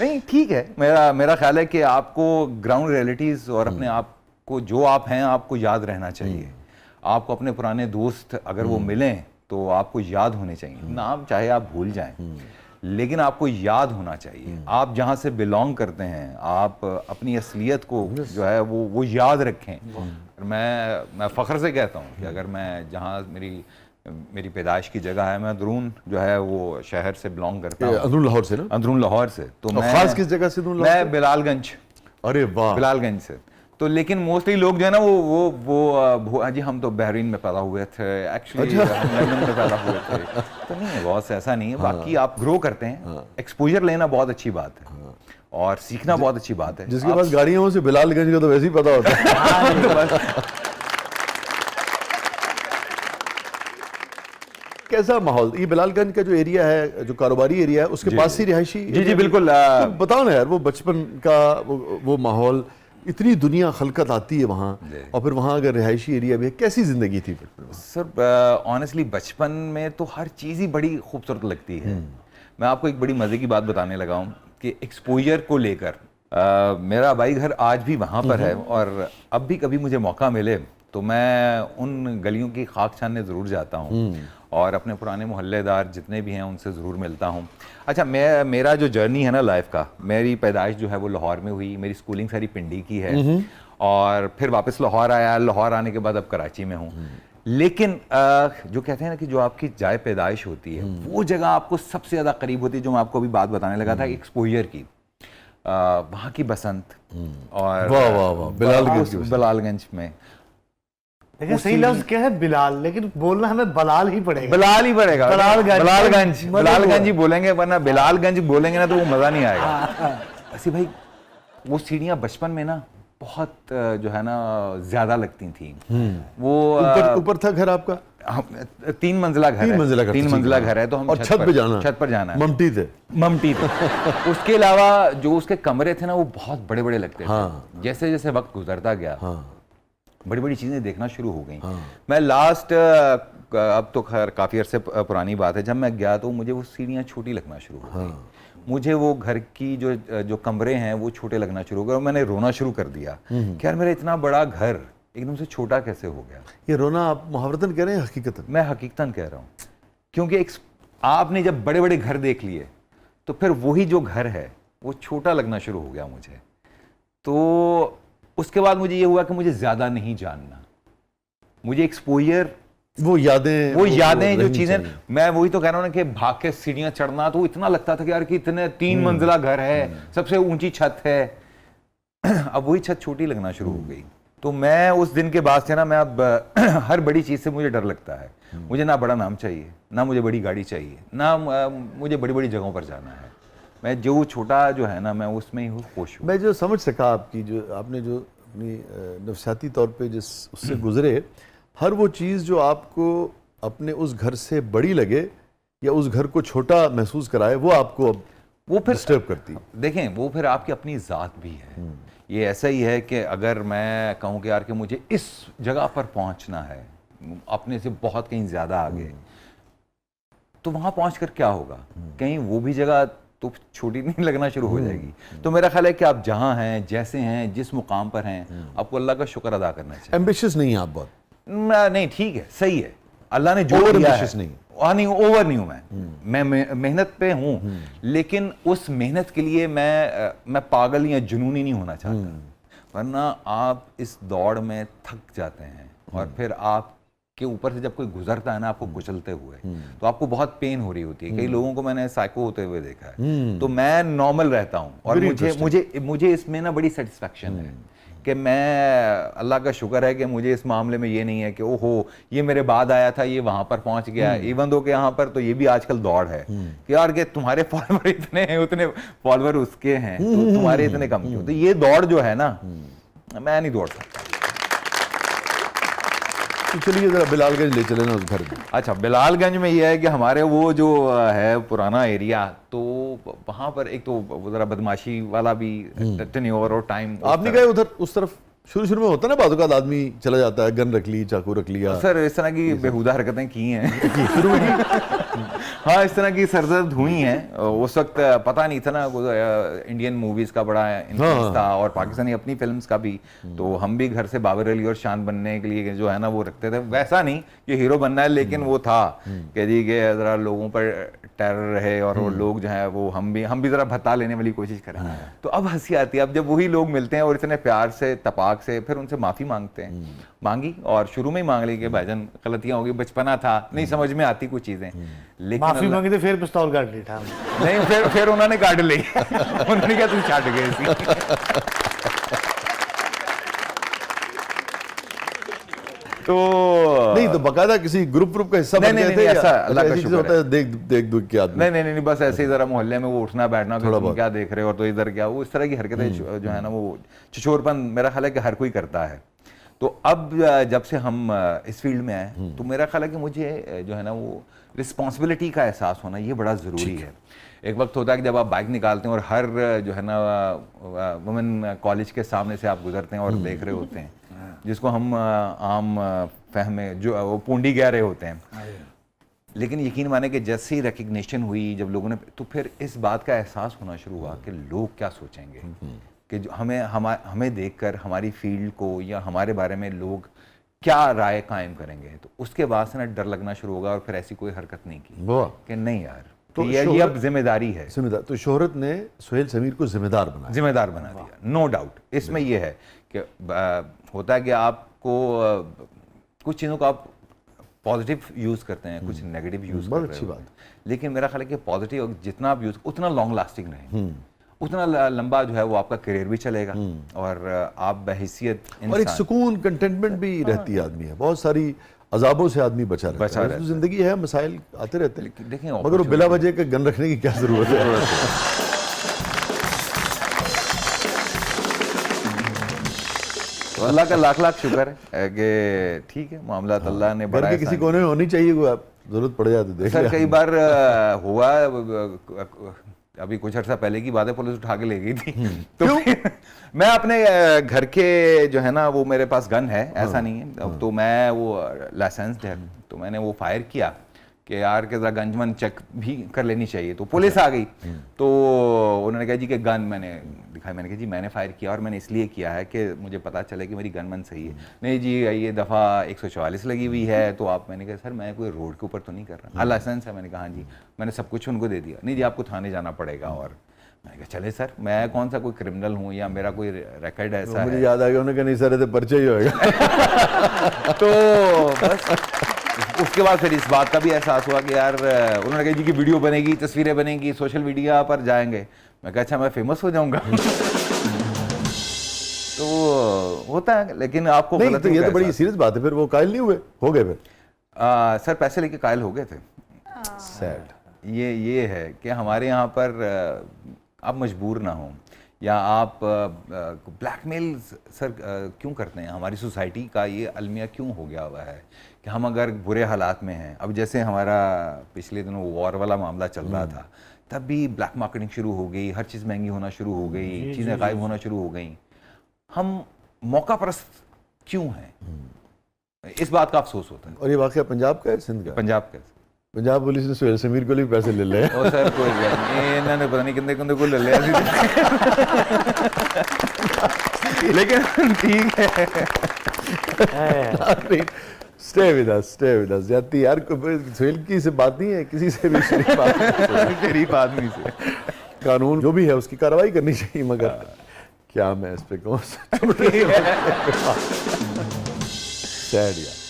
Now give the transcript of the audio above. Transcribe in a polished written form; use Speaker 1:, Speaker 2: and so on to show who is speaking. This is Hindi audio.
Speaker 1: नहीं ठीक है, मेरा ख्याल है कि आपको ग्राउंड रियलिटीज और अपने आप को जो आप हैं आपको याद रहना चाहिए। आपको अपने पुराने दोस्त अगर वो मिलें तो आपको याद होने चाहिए, नाम चाहे आप भूल जाएं लेकिन आपको याद होना चाहिए। आप जहां से बिलोंग करते हैं आप अपनी असलियत को जो है वो याद रखें। मैं फ़ख्र से कहता हूं कि अगर मैं जहां मेरी पैदाइश की जगह है, मैं अंदरून जो है वो शहर से बिलोंग करता हूँ,
Speaker 2: अंदरून लाहौर से ना?
Speaker 1: अंदरून लाहौर से। तो मैं
Speaker 2: खास किस जगह से?
Speaker 1: मैं बिलालगंज।
Speaker 2: अरे वाह,
Speaker 1: बिलालगंज से। तो लेकिन मोस्टली लोग जो है ना वो जी हम तो बहरीन में पैदा हुए थे, एक्चुअली हम लंदन में पैदा हुए थे। तो नहीं है, बहुत ऐसा नहीं है। बाकी आप ग्रो करते हैं, एक्सपोजर लेना बहुत अच्छी बात है और सीखना बहुत अच्छी बात है।
Speaker 2: जिसके पास गाड़ियां हो उसे बिलालगंज का तो वैसे ही पता होता है। कैसा माहौल ये बिलालगंज का जो एरिया है, जो कारोबारी एरिया है, उसके पास ही रिहायशी?
Speaker 1: जी बिल्कुल।
Speaker 2: तो बताओ ना यार, वो बचपन का वो माहौल, इतनी दुनिया खलकत आती है वहाँ, और फिर वहाँ अगर रिहायशी एरिया भी है, कैसी जिंदगी थी फिर?
Speaker 1: सर ऑनेस्टली बचपन में तो हर चीज़ ही बड़ी खूबसूरत लगती है। मैं आपको एक बड़ी मज़े की बात बताने लगा हूँ कि एक्सपोजर को लेकर मेरा भाई घर आज भी वहाँ पर है और अब भी कभी मुझे मौका मिले तो मैं उन गलियों की खाक छानने ज़रूर जाता हूँ और अपने पुराने मोहल्लेदार जितने भी हैं उनसे ज़रूर मिलता हूँ। अच्छा, मेरा जो जर्नी है ना लाइफ का, मेरी पैदाइश जो है वो लाहौर में हुई, मेरी स्कूलिंग सारी पिंडी की है और फिर वापस लाहौर आया, लाहौर आने के बाद अब कराची में हूँ। लेकिन जो कहते हैं ना कि जो आपकी जाए पैदाइश होती है वो जगह आपको सबसे ज़्यादा करीब होती है, जो मैं आपको अभी बात बताने लगा था एक्सपोजर की। वहाँ की बसंत और बिलालगंज में।
Speaker 3: लेकिन सही लफ्ज क्या है? बिलाल, लेकिन बोलना हमें बलाल ही पड़ेगा।
Speaker 1: बिलाल ही पड़ेगा। बिलालगंज ही बोलेंगे, वरना बिलालगंज बोलेंगे ना तो वो मजा नहीं आएगा। ऐसी भाई वो सीढ़ियाँ बचपन में ना बहुत जो है ना ज्यादा लगती थी। वो
Speaker 2: ऊपर था घर आपका?
Speaker 1: 3 मंजिला घर है। 3 मंजिला घर है तो हम
Speaker 2: छत पर जाना है। ममटी थे।
Speaker 1: उसके अलावा जो उसके कमरे थे ना वो बहुत बड़े बड़े लगते थे। जैसे जैसे वक्त गुजरता गया बड़ी बड़ी चीज़ें देखना शुरू हो गई। मैं लास्ट अब तो खैर काफ़ी अरसे पुरानी बात है, जब मैं गया तो मुझे वो सीढ़ियाँ छोटी लगना शुरू हो गई। मुझे वो घर की जो कमरे हैं वो छोटे लगना शुरू हो गए और मैंने रोना शुरू कर दिया कि यार मेरा इतना बड़ा घर एकदम से छोटा कैसे हो गया।
Speaker 2: ये रोना आप मुहावरतन कह रहे हैं हकीकतन?
Speaker 1: मैं हकीकतन कह रहा हूँ, क्योंकि आपने जब बड़े बड़े घर देख लिए तो फिर वही जो घर है वो छोटा लगना शुरू हो गया मुझे। तो उसके बाद मुझे ये हुआ कि मुझे ज्यादा नहीं जानना, मुझे एक्सपोजर, वो यादें जो चीजें, मैं वही तो कह रहा हूँ ना कि भाग के सीढ़ियां चढ़ना, तो इतना लगता था कि यार कि इतने 3 मंजिला घर है, सबसे ऊंची छत है। अब वही छत छोटी लगना शुरू हो गई। तो मैं उस दिन के बाद से ना मैं अब हर बड़ी चीज से मुझे डर लगता है। मुझे ना बड़ा नाम चाहिए, ना मुझे बड़ी गाड़ी चाहिए, ना मुझे बड़ी बड़ी जगहों पर जाना है। मैं जो छोटा जो है ना मैं उसमें ही खुश हूँ।
Speaker 2: मैं जो समझ सका आपकी, जो आपने जो अपनी नफसियाती तौर पे जिस उससे गुजरे, हर वो चीज़ जो आपको अपने उस घर से बड़ी लगे या उस घर को छोटा महसूस कराए, वो आपको अब वो फिर डिस्टर्ब करती।
Speaker 1: देखें, वो फिर आपकी अपनी ज़ात भी है। ये ऐसा ही है कि अगर मैं कहूँ कि यार कि मुझे इस जगह पर पहुँचना है अपने से बहुत कहीं ज़्यादा आगे, तो वहाँ पहुँच कर क्या होगा? कहीं वो भी जगह तो छोटी नहीं लगना शुरू हो जाएगी। तो मेरा ख्याल है कि आप जहाँ हैं, जैसे हैं, जिस मुकाम पर हैं, आपको अल्लाह का शुक्र अदा करना चाहिए।
Speaker 2: एम्बिशियस नहीं है आप बहुत?
Speaker 1: नहीं, ठीक है, सही है, अल्लाह ने जो दिया है। नहीं, ओवर नहीं हूँ मैं मेहनत पे हूँ, लेकिन उस मेहनत के लिए मैं पागल या जुनूनी नहीं होना चाहता। वरना आप इस दौड़ में थक जाते हैं और फिर आप के ऊपर से जब कोई गुजरता है ना आपको कुचलते हुए, तो आपको बहुत पेन हो रही होती है। कई लोगों को मैंने साइको होते हुए देखा है। तो मैं नॉर्मल रहता हूँ और मुझे इसमें ना बड़ी सेटिस्फैक्शन है कि मैं, अल्लाह का शुक्र है कि मुझे इस मामले में ये नहीं है कि ओहो ये मेरे बाद आया था, ये वहां पर पहुंच गया। इवन दो कि यहाँ पर तो ये भी आजकल दौड़ है कि यार कि तुम्हारे फॉलोवर इतने हैं, उतने फॉलोवर उसके हैं, तो तुम्हारे इतने कम क्यों। तो ये दौड़ जो है ना, मैं नहीं दौड़ सकता।
Speaker 2: तो चलिए जरा बिलालगंज ले चले ना उस घर में।
Speaker 1: अच्छा, बिलालगंज में ये है कि हमारे वो जो है पुराना एरिया, तो वहाँ पर एक तो जरा बदमाशी वाला भी टेन्योर और टाइम।
Speaker 2: आप नहीं गए उधर उस तरफ? शुरू में होता है ना, बाज़ औक़ात आदमी चला जाता है, गन रख ली, चाकू रख लिया।
Speaker 1: सर इस तरह की बेहुदा हरकतें की हैं शुरू में। हाँ, इस तरह की सरदर्द हुई हैं। उस वक्त पता नहीं था ना, इंडियन मूवीज का बड़ा इन्फ्लुएंस था और पाकिस्तानी अपनी फिल्म्स का भी। तो हम भी घर से बाबर अली और शान बनने के लिए जो है ना वो रखते थे। वैसा नहीं कि हीरो बनना है, लेकिन वो था कि जी के जरा लोगों पर टेरर रहे और वो लोग जो है वो हम भी जरा भत्ता लेने वाली कोशिश करें। तो अब हंसी आती है अब जब वही लोग मिलते हैं और इतने प्यार से तपाक से फिर उनसे माफी मांगते हैं। मांगी और शुरू में ही मांग ली कि भाईजान गलतियां होगी, बचपना था, नहीं समझ में आती कुछ चीजें, लेकिन
Speaker 3: माफी मांगी तो फिर पिस्तौल काट ली था।
Speaker 1: नहीं, फिर उन्होंने काट ली। उन्होंने कहा तू छाट गए इसी। तो
Speaker 2: नहीं तो बकायदा किसी ग्रुप का हिस्सा बन गए थे?
Speaker 1: ऐसा अल्लाह का शुक्र है।
Speaker 2: देख दुख के आदमी।
Speaker 1: नहीं, बस ऐसे ही जरा मोहल्ले में वो उठना बैठना, तुम क्या देख रहे हो और तो इधर क्या, वो इस तरह की हरकतें जो है ना वो छिछोरपन मेरा ख्याल है कि हर कोई करता है। तो अब जब से हम इस फील्ड में आए तो मेरा ख्याल है कि मुझे जो है ना वो रिस्पॉन्सिबिलिटी का एहसास होना ये बड़ा ज़रूरी है। एक वक्त होता है कि जब आप बाइक निकालते हैं और हर जो है ना वुमेन कॉलेज के सामने से आप गुजरते हैं और देख रहे होते हैं, जिसको हम आम फहमे जो वो पूंडी कह रहे होते हैं। लेकिन यकीन माने कि जैसे ही रिकग्निशन हुई जब लोगों ने, तो फिर इस बात का एहसास होना शुरू हुआ कि लोग क्या सोचेंगे, कि जो हमें देखकर हमारी फील्ड को या हमारे बारे में लोग क्या राय कायम करेंगे। तो उसके बाद से ना डर लगना शुरू होगा और फिर ऐसी कोई हरकत नहीं की कि नहीं यार, तो ये अब जिम्मेदारी है।
Speaker 2: तो शोहरत ने सुहेल समीर को जिम्मेदार बना
Speaker 1: दिया, नो डाउट। इसमें यह है कि होता है कि आपको कुछ चीज़ों को आप पॉजिटिव यूज़ करते हैं, कुछ नेगेटिव यूज़ करते हैं,
Speaker 2: अच्छी बात।
Speaker 1: लेकिन मेरा ख्याल है कि पॉजिटिव जितना आप यूज़ उतना लॉन्ग लास्टिंग रहे, उतना लंबा जो है वो आपका करियर भी चलेगा और आप बहैसियत
Speaker 2: और एक सुकून कंटेंटमेंट भी रहती है आदमी है। बहुत सारी अजाबों से आदमी बचा रहता है। तो जिंदगी है, मसाइल आते रहते हैं,
Speaker 1: देखें
Speaker 2: मगर वो बिला वजह का गन रखने की क्या जरूरत है।
Speaker 1: तो अल्लाह का लाख लाख शुक्र है कि ठीक है, मामला अल्लाह ने बड़ा
Speaker 2: किसी कोने में होनी चाहिए, वो जरूरत पड़ जाती है।
Speaker 1: सर कई बार हुआ, अभी कुछ अर्सा पहले की बात है, पुलिस उठा के ले गई थी। तो मैं अपने घर के जो है ना वो मेरे पास गन है, ऐसा नहीं है, तो मैं वो लाइसेंस्ड है, तो मैंने वो फायर किया कि यार के गंजमन चेक भी कर लेनी चाहिए। तो पुलिस आ गई, तो उन्होंने कहा जी कि गन मैंने दिखाई, मैंने कहा जी मैंने फायर किया और मैंने इसलिए किया है कि मुझे पता चले कि मेरी गनमन सही है। नहीं जी ये दफ़ा 144 लगी हुई है। तो आप, मैंने कहा सर मैं कोई रोड के ऊपर तो नहीं कर रहा, हाँ लाइसेंस है। मैंने कहा हाँ जी, मैंने सब कुछ उनको दे दिया। नहीं जी आपको थाने जाना पड़ेगा। और मैंने कहा चले सर, मैं कौन सा कोई क्रिमिनल हूँ या मेरा कोई रिकॉर्ड ऐसा है।
Speaker 2: मुझे याद आ गया, उन्होंने कहा नहीं सर ये तो पर्चा ही होगा।
Speaker 1: तो बस उसके बाद फिर इस बात का भी एहसास हुआ कि यार, उन्होंने कहा जी की वीडियो बनेगी, तस्वीरें बनेंगी, सोशल मीडिया पर जाएंगे। मैं कहा अच्छा मैं फेमस हो जाऊंगा। तो होता है, लेकिन आपको
Speaker 2: नहीं तो ये तो बड़ी सीरियस बात है। फिर वो कायल नहीं हुए, हो गए फिर?
Speaker 1: सर पैसे लेके कायल हो गए थे।
Speaker 2: सैड
Speaker 1: ये है कि हमारे यहाँ पर आप मजबूर ना हो या आप ब्लैकमेल सर क्यों करते हैं। हमारी सोसाइटी का ये अलमिया क्यों हो गया हुआ है कि हम अगर बुरे हालात में हैं, अब जैसे हमारा पिछले दिनों वॉर वाला मामला चल रहा था, तब भी ब्लैक मार्केटिंग शुरू हो गई, हर चीज़ महंगी होना शुरू हो गई, चीज़ें गायब होना शुरू हो गई। हम मौका परस्त क्यों हैं, इस बात का अफसोस होता है।
Speaker 2: और ये वाकया पंजाब का है, सिंध का?
Speaker 1: पंजाब का।
Speaker 2: पंजाब पुलिस ने सुहेल समीर को भी पैसे ले ले।
Speaker 1: ओ सर कोई इन्होंने पता नहीं किंदे को ले लिया। लेकिन ठीक है।
Speaker 2: स्टे विद अस जाती यार, सुहेल की से बात नहीं है, किसी से भी
Speaker 1: शरीफ आदमी से।
Speaker 2: कानून जो भी है उसकी कार्रवाई करनी चाहिए, मगर क्या मैं इस पे कहूँ। सैड यार।